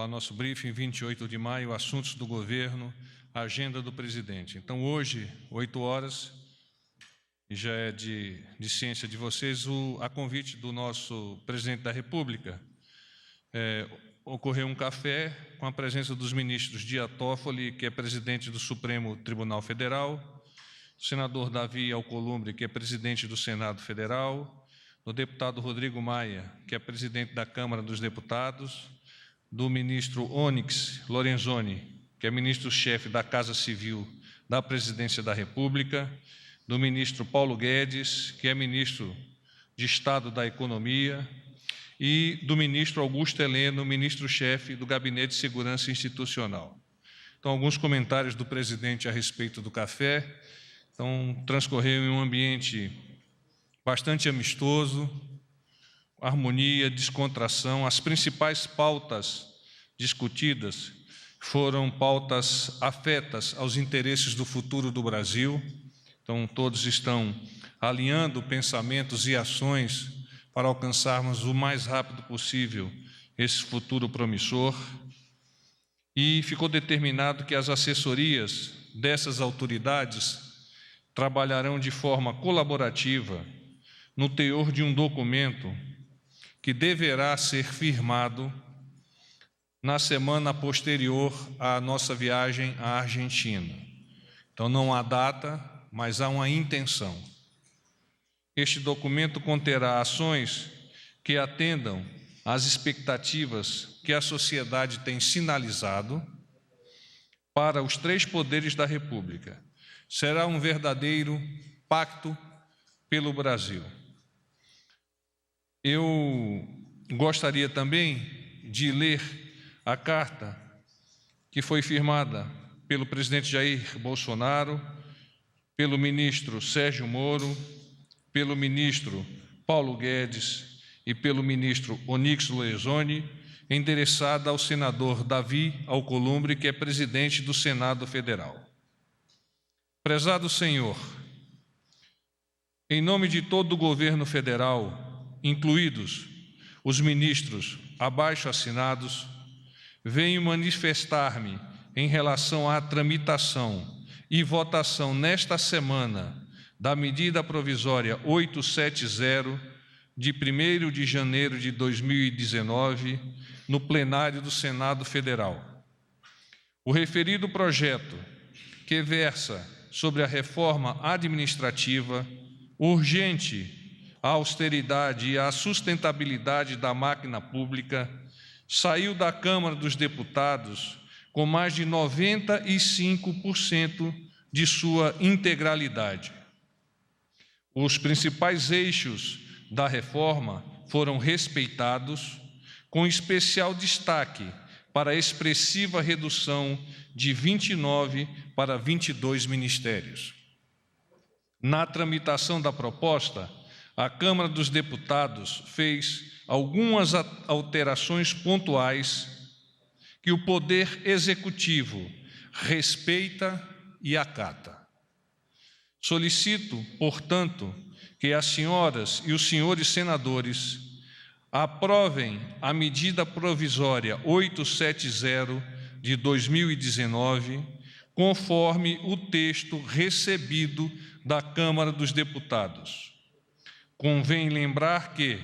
lá nosso briefing, 28 de maio, assuntos do governo, agenda do presidente. Então, hoje, 8 horas, e já é de ciência de vocês, a convite do nosso presidente da República, ocorreu um café com a presença dos ministros Dias Toffoli, que é presidente do Supremo Tribunal Federal, o senador Davi Alcolumbre, que é presidente do Senado Federal, do deputado Rodrigo Maia, que é presidente da Câmara dos Deputados, do ministro Onyx Lorenzoni, que é ministro-chefe da Casa Civil da Presidência da República, do ministro Paulo Guedes, que é ministro de Estado da Economia, e do ministro Augusto Heleno, ministro-chefe do Gabinete de Segurança Institucional. Então, alguns comentários do presidente a respeito do café. Então, transcorreu em um ambiente bastante amistoso, harmonia, descontração. As principais pautas discutidas foram pautas afetas aos interesses do futuro do Brasil. Então, todos estão alinhando pensamentos e ações para alcançarmos o mais rápido possível esse futuro promissor. E ficou determinado que as assessorias dessas autoridades trabalharão de forma colaborativa no teor de um documento que deverá ser firmado na semana posterior à nossa viagem à Argentina. Então, não há data, mas há uma intenção. Este documento conterá ações que atendam às expectativas que a sociedade tem sinalizado para os três poderes da República. Será um verdadeiro pacto pelo Brasil. Eu gostaria também de ler a carta que foi firmada pelo presidente Jair Bolsonaro, pelo ministro Sérgio Moro, pelo ministro Paulo Guedes e pelo ministro Onyx Lorenzoni, endereçada ao senador Davi Alcolumbre, que é presidente do Senado Federal. Prezado senhor, em nome de todo o governo federal, incluídos os ministros abaixo assinados, venho manifestar-me em relação à tramitação e votação nesta semana da medida provisória 870, de 1º de janeiro de 2019, no plenário do Senado Federal. O referido projeto, que versa sobre a reforma administrativa urgente, a austeridade e a sustentabilidade da máquina pública, saiu da Câmara dos Deputados com mais de 95% de sua integralidade. Os principais eixos da reforma foram respeitados, com especial destaque para a expressiva redução de 29 para 22 ministérios. Na tramitação da proposta, a Câmara dos Deputados fez algumas alterações pontuais que o Poder Executivo respeita e acata. Solicito, portanto, que as senhoras e os senhores senadores aprovem a medida provisória 870 de 2019, conforme o texto recebido da Câmara dos Deputados. Convém lembrar que,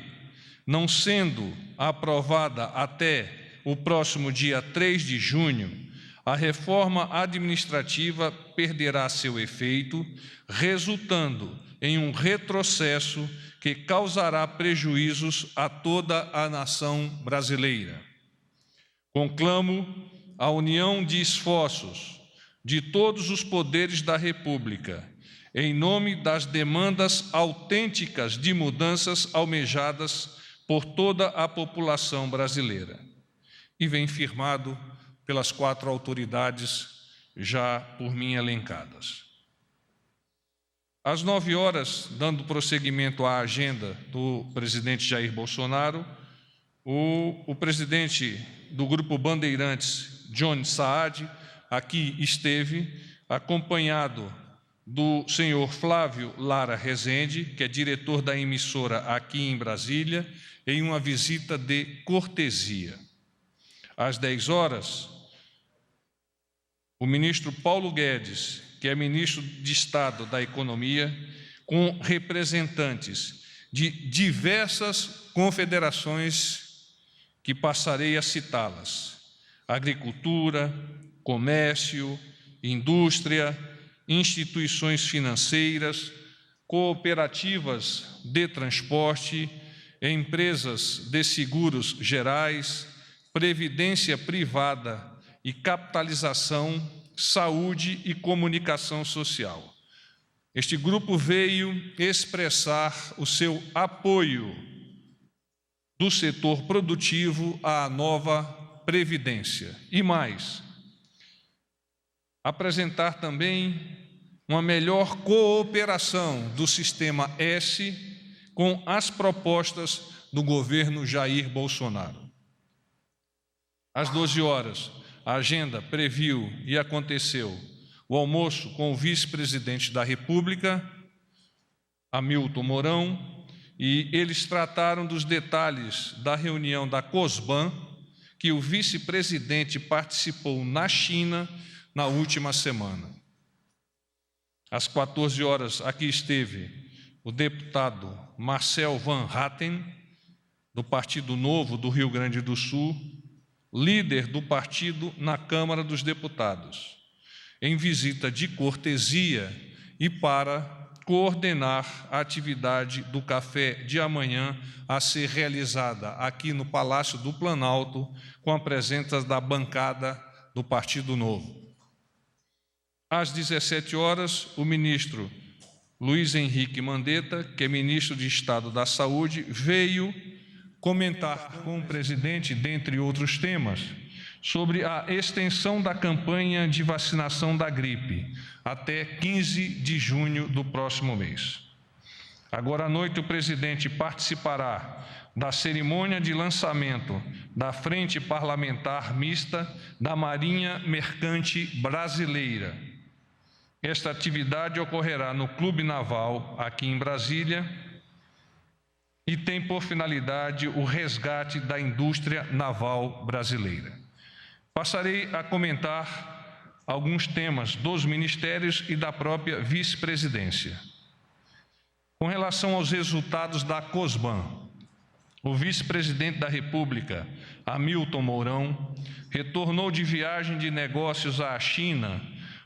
não sendo aprovada até o próximo dia 3 de junho, a reforma administrativa perderá seu efeito, resultando em um retrocesso que causará prejuízos a toda a nação brasileira. Conclamo a união de esforços de todos os poderes da República, em nome das demandas autênticas de mudanças almejadas por toda a população brasileira. E vem firmado pelas 4 autoridades já por mim elencadas. Às 9 horas, dando prosseguimento à agenda do presidente Jair Bolsonaro, o presidente do Grupo Bandeirantes, Johnny Saad, aqui esteve, acompanhado do senhor Flávio Lara Rezende, que é diretor da emissora aqui em Brasília, em uma visita de cortesia. Às 10 horas, o ministro Paulo Guedes, que é ministro de Estado da Economia, com representantes de diversas confederações que passarei a citá-las: agricultura, comércio, indústria, instituições financeiras, cooperativas de transporte, empresas de seguros gerais, previdência privada e capitalização, saúde e comunicação social. Este grupo veio expressar o seu apoio do setor produtivo à nova Previdência. E mais, apresentar também uma melhor cooperação do Sistema S com as propostas do governo Jair Bolsonaro. Às 12 horas, a agenda previu e aconteceu o almoço com o vice-presidente da República, Hamilton Mourão, e eles trataram dos detalhes da reunião da COSBAN, que o vice-presidente participou na China na última semana. Às 14 horas, aqui esteve o deputado Marcel Van Hatten, do Partido Novo do Rio Grande do Sul, líder do partido na Câmara dos Deputados, em visita de cortesia e para coordenar a atividade do café de amanhã a ser realizada aqui no Palácio do Planalto, com a presença da bancada do Partido Novo. Às 17 horas, o ministro Luiz Henrique Mandetta, que é ministro de Estado da Saúde, veio comentar com o presidente, dentre outros temas, sobre a extensão da campanha de vacinação da gripe até 15 de junho do próximo mês. Agora à noite, o presidente participará da cerimônia de lançamento da Frente Parlamentar Mista da Marinha Mercante Brasileira. Esta atividade ocorrerá no Clube Naval, aqui em Brasília, e tem por finalidade o resgate da indústria naval brasileira. Passarei a comentar alguns temas dos ministérios e da própria vice-presidência. Com relação aos resultados da COSBAN, o vice-presidente da República, Hamilton Mourão, retornou de viagem de negócios à China,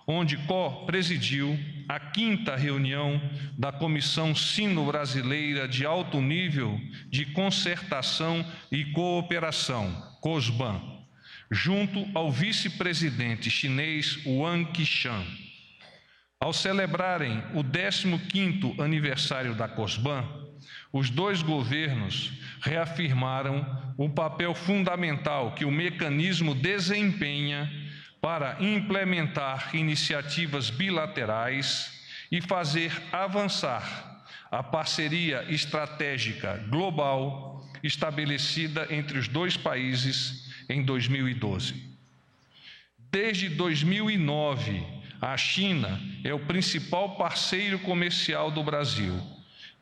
onde co-presidiu a 5ª reunião da Comissão Sino-Brasileira de Alto Nível de Concertação e Cooperação, COSBAN, junto ao vice-presidente chinês Wang Qishan. Ao celebrarem o 15º aniversário da COSBAN, os dois governos reafirmaram o papel fundamental que o mecanismo desempenha para implementar iniciativas bilaterais e fazer avançar a parceria estratégica global estabelecida entre os dois países em 2012. Desde 2009, a China é o principal parceiro comercial do Brasil.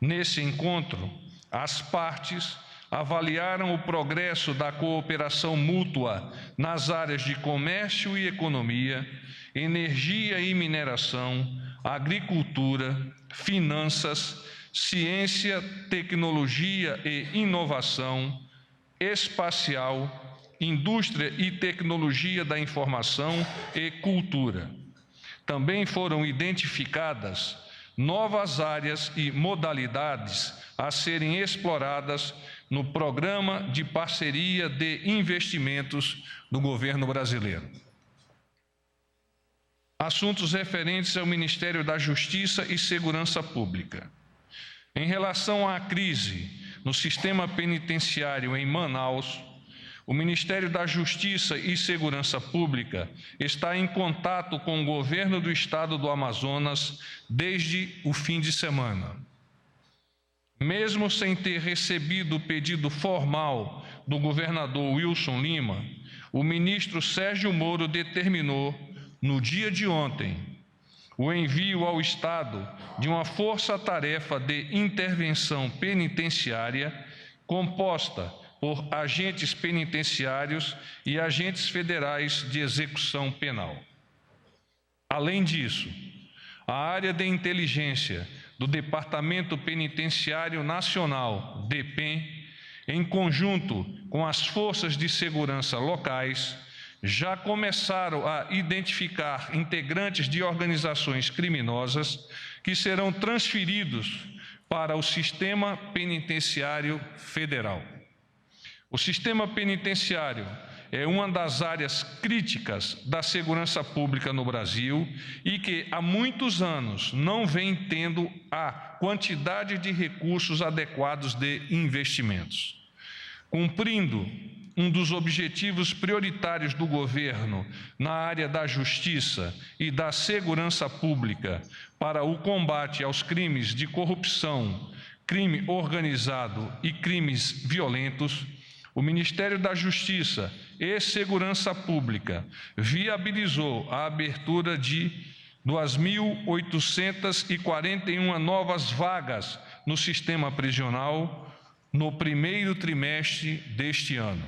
Nesse encontro, as partes avaliaram o progresso da cooperação mútua nas áreas de comércio e economia, energia e mineração, agricultura, finanças, ciência, tecnologia e inovação, espacial, indústria e tecnologia da informação e cultura. Também foram identificadas novas áreas e modalidades a serem exploradas no Programa de Parceria de Investimentos do governo brasileiro. Assuntos referentes ao Ministério da Justiça e Segurança Pública. Em relação à crise no sistema penitenciário em Manaus, o Ministério da Justiça e Segurança Pública está em contato com o governo do estado do Amazonas desde o fim de semana. Mesmo sem ter recebido o pedido formal do governador Wilson Lima, o ministro Sérgio Moro determinou, no dia de ontem, o envio ao Estado de uma força-tarefa de intervenção penitenciária composta por agentes penitenciários e agentes federais de execução penal. Além disso, a área de inteligência do Departamento Penitenciário Nacional, DEPEN, em conjunto com as forças de segurança locais, já começaram a identificar integrantes de organizações criminosas que serão transferidos para o Sistema Penitenciário Federal. O sistema penitenciário é uma das áreas críticas da segurança pública no Brasil e que há muitos anos não vem tendo a quantidade de recursos adequados de investimentos. Cumprindo um dos objetivos prioritários do governo na área da justiça e da segurança pública para o combate aos crimes de corrupção, crime organizado e crimes violentos, o Ministério da Justiça e Segurança Pública viabilizou a abertura de 2.841 novas vagas no sistema prisional no primeiro trimestre deste ano.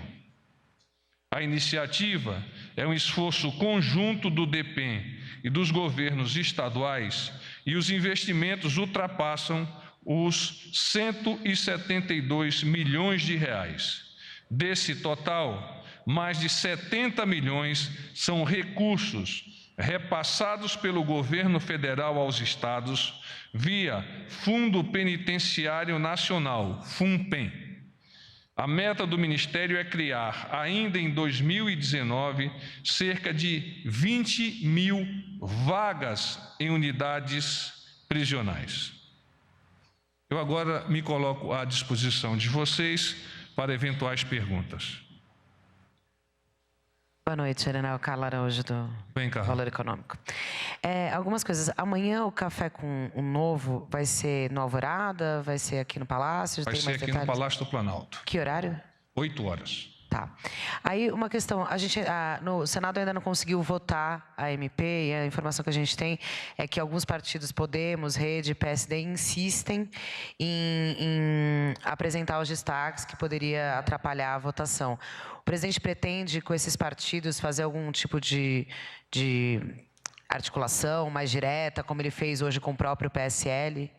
A iniciativa é um esforço conjunto do DEPEN e dos governos estaduais e os investimentos ultrapassam os 172 milhões de reais. Desse total, mais de 70 milhões são recursos repassados pelo governo federal aos estados via Fundo Penitenciário Nacional, FUNPEN. A meta do Ministério é criar, ainda em 2019, cerca de 20 mil vagas em unidades prisionais. Eu agora me coloco à disposição de vocês para eventuais perguntas. Boa noite, General Carla Araújo, do Valor Econômico. Algumas coisas. Amanhã o Café com o Novo vai ser no Alvorada? Vai ser aqui no Palácio? Vai ser aqui no Palácio do Planalto. Que horário? 8 horas. Tá. Aí uma questão, no Senado ainda não conseguiu votar a MP e a informação que a gente tem é que alguns partidos, Podemos, Rede, PSD, insistem em apresentar os destaques que poderia atrapalhar a votação. O presidente pretende, com esses partidos, fazer algum tipo de articulação mais direta, como ele fez hoje com o próprio PSL?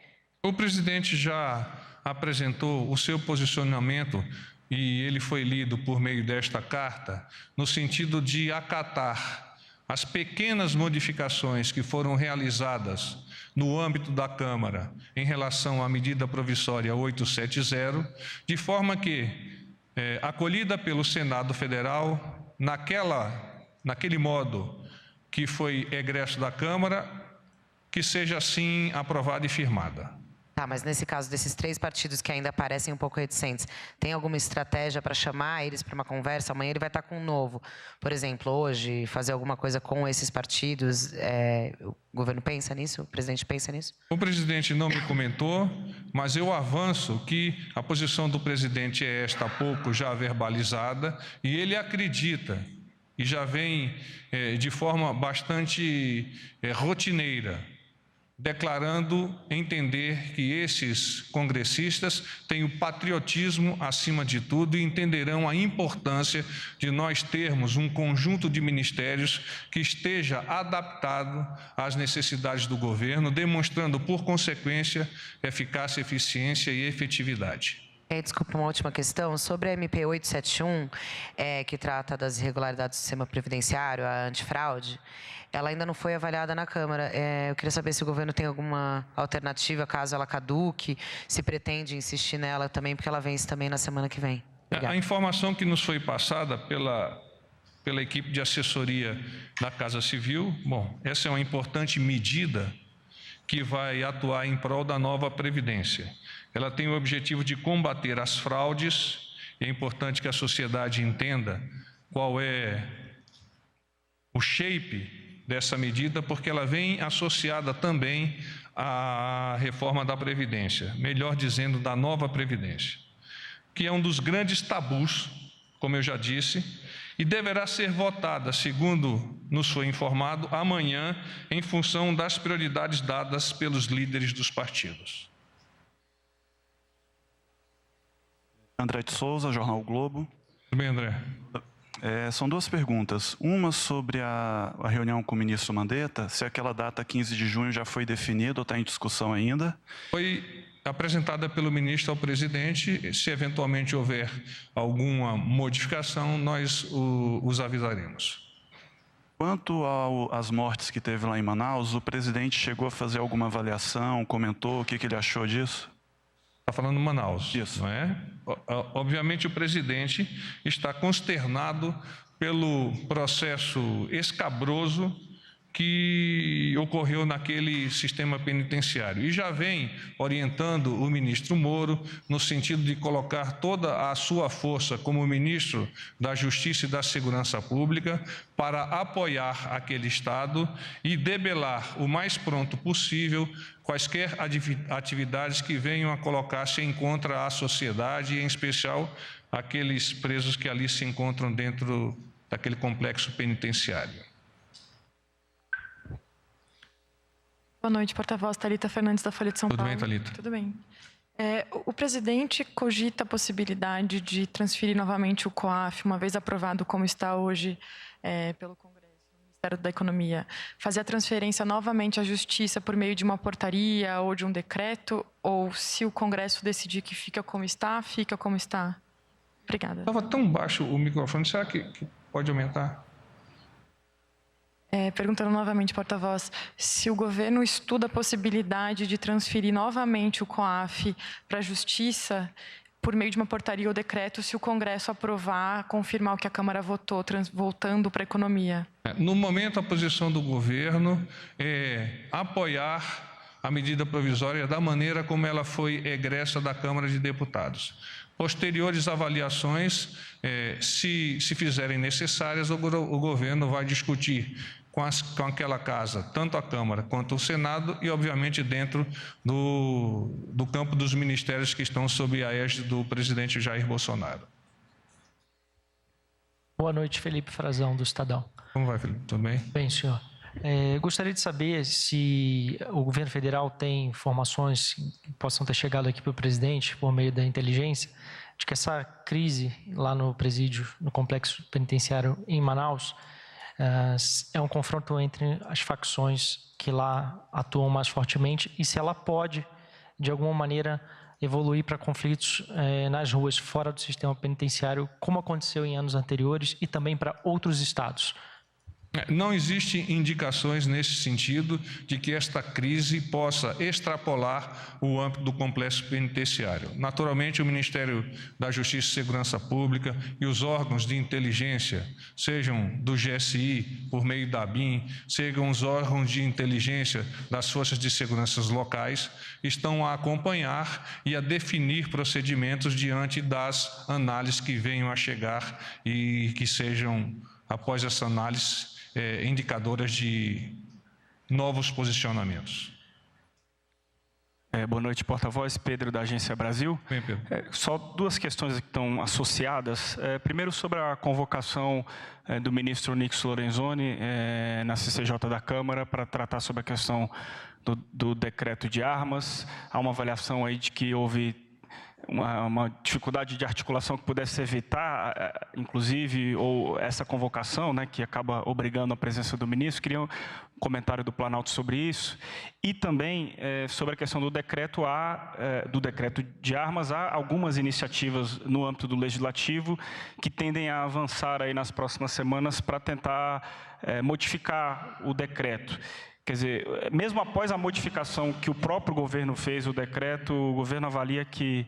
O presidente já apresentou o seu posicionamento e ele foi lido por meio desta carta, no sentido de acatar as pequenas modificações que foram realizadas no âmbito da Câmara em relação à medida provisória 870, de forma que, acolhida pelo Senado Federal, naquele modo que foi egresso da Câmara, que seja assim aprovada e firmada. Tá, mas nesse caso desses 3 partidos que ainda parecem um pouco reticentes, tem alguma estratégia para chamar eles para uma conversa? Amanhã ele vai estar com um novo. Por exemplo, hoje, fazer alguma coisa com esses partidos? O governo pensa nisso? O presidente pensa nisso? O presidente não me comentou, mas eu avanço que a posição do presidente é esta há pouco já verbalizada e ele acredita e já vem de forma bastante rotineira, declarando entender que esses congressistas têm o patriotismo acima de tudo e entenderão a importância de nós termos um conjunto de ministérios que esteja adaptado às necessidades do governo, demonstrando, por consequência, eficácia, eficiência e efetividade. Desculpa, uma última questão. Sobre a MP 871, que trata das irregularidades do sistema previdenciário, a antifraude, ela ainda não foi avaliada na Câmara. Eu queria saber se o governo tem alguma alternativa, caso ela caduque, se pretende insistir nela também, porque ela vence também na semana que vem. Obrigada. A informação que nos foi passada pela equipe de assessoria da Casa Civil, essa é uma importante medida que vai atuar em prol da nova Previdência. Ela tem o objetivo de combater as fraudes, e é importante que a sociedade entenda qual é o shape dessa medida, porque ela vem associada também à reforma da Previdência, melhor dizendo, da nova Previdência, que é um dos grandes tabus, como eu já disse, e deverá ser votada, segundo nos foi informado, amanhã, em função das prioridades dadas pelos líderes dos partidos. André de Souza, Jornal o Globo. Tudo bem, André? São duas perguntas. Uma sobre a reunião com o ministro Mandetta, se aquela data 15 de junho já foi definida ou está em discussão ainda. Foi apresentada pelo ministro ao presidente. Se eventualmente houver alguma modificação, nós os avisaremos. Quanto às mortes que teve lá em Manaus, o presidente chegou a fazer alguma avaliação, comentou o que ele achou disso? Está falando Manaus, Isso. não é? Obviamente o presidente está consternado pelo processo escabroso que ocorreu naquele sistema penitenciário e já vem orientando o ministro Moro no sentido de colocar toda a sua força como ministro da Justiça e da Segurança Pública para apoiar aquele Estado e debelar o mais pronto possível quaisquer atividades que venham a colocar-se em contra a sociedade, em especial aqueles presos que ali se encontram dentro daquele complexo penitenciário. Boa noite, porta-voz. Thalita Fernandes, da Folha de São Paulo. Tudo bem, Thalita? Tudo bem. O presidente cogita a possibilidade de transferir novamente o COAF, uma vez aprovado como está hoje pelo Congresso, no Ministério da Economia, fazer a transferência novamente à Justiça por meio de uma portaria ou de um decreto, ou se o Congresso decidir que fica como está, fica como está? Obrigada. Estava tão baixo o microfone, será que pode aumentar? Perguntando novamente, porta-voz, se o governo estuda a possibilidade de transferir novamente o COAF para a Justiça por meio de uma portaria ou decreto, se o Congresso aprovar, confirmar o que a Câmara votou, voltando para a economia. No momento, a posição do governo é apoiar a medida provisória da maneira como ela foi egressa da Câmara de Deputados. Posteriores avaliações, se fizerem necessárias, o governo vai discutir com aquela casa, tanto a Câmara quanto o Senado, e, obviamente, dentro do campo dos ministérios que estão sob a égide do presidente Jair Bolsonaro. Boa noite, Felipe Frazão, do Estadão. Como vai, Felipe? Tudo bem? Bem, senhor. Gostaria de saber se o governo federal tem informações que possam ter chegado aqui para o presidente, por meio da inteligência, de que essa crise lá no presídio, no complexo penitenciário em Manaus, é um confronto entre as facções que lá atuam mais fortemente e se ela pode, de alguma maneira, evoluir para conflitos nas ruas, fora do sistema penitenciário, como aconteceu em anos anteriores e também para outros estados. Não existem indicações nesse sentido de que esta crise possa extrapolar o âmbito do complexo penitenciário. Naturalmente, o Ministério da Justiça e Segurança Pública e os órgãos de inteligência, sejam do GSI, por meio da ABIN, sejam os órgãos de inteligência das forças de segurança locais, estão a acompanhar e a definir procedimentos diante das análises que venham a chegar e que sejam, após essa análise, indicadoras de novos posicionamentos. Boa noite, porta-voz. Pedro, da Agência Brasil. Bem, Pedro. Só duas questões que estão associadas. Primeiro, sobre a convocação do ministro Onyx Lorenzoni na CCJ da Câmara para tratar sobre a questão do decreto de armas. Há uma avaliação aí de que houve uma dificuldade de articulação que pudesse evitar, inclusive, ou essa convocação, né, que acaba obrigando a presença do ministro. Queria um comentário do Planalto sobre isso. E também sobre a questão do decreto de armas. Há algumas iniciativas no âmbito do Legislativo que tendem a avançar aí nas próximas semanas para tentar modificar o decreto. Quer dizer, mesmo após a modificação que o próprio governo fez, o decreto, o governo avalia que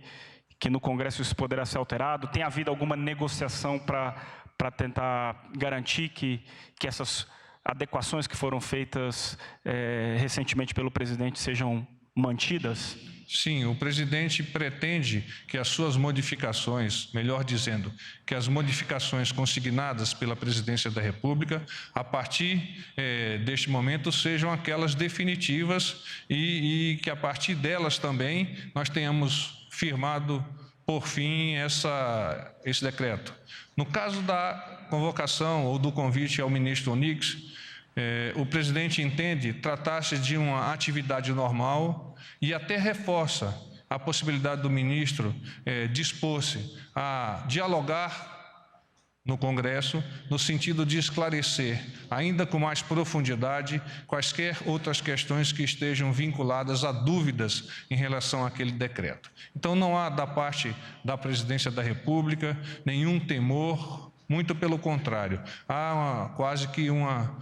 no Congresso isso poderá ser alterado? Tem havido alguma negociação para tentar garantir que essas adequações que foram feitas recentemente pelo presidente sejam mantidas? Sim, o presidente pretende que as suas modificações, melhor dizendo, que as modificações consignadas pela Presidência da República, a partir deste momento, sejam aquelas definitivas e que a partir delas também nós tenhamos firmado, por fim, esse decreto. No caso da convocação ou do convite ao ministro Onyx, o presidente entende tratar-se de uma atividade normal e até reforça a possibilidade do ministro dispor-se a dialogar no Congresso, no sentido de esclarecer, ainda com mais profundidade, quaisquer outras questões que estejam vinculadas a dúvidas em relação àquele decreto. Então, não há, da parte da Presidência da República, nenhum temor, muito pelo contrário. Há quase que uma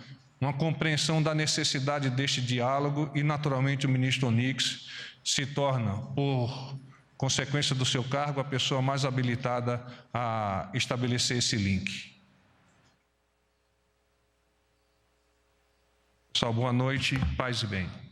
compreensão da necessidade deste diálogo e, naturalmente, o ministro Onix se torna, por consequência do seu cargo, a pessoa mais habilitada a estabelecer esse link. Pessoal, boa noite, paz e bem.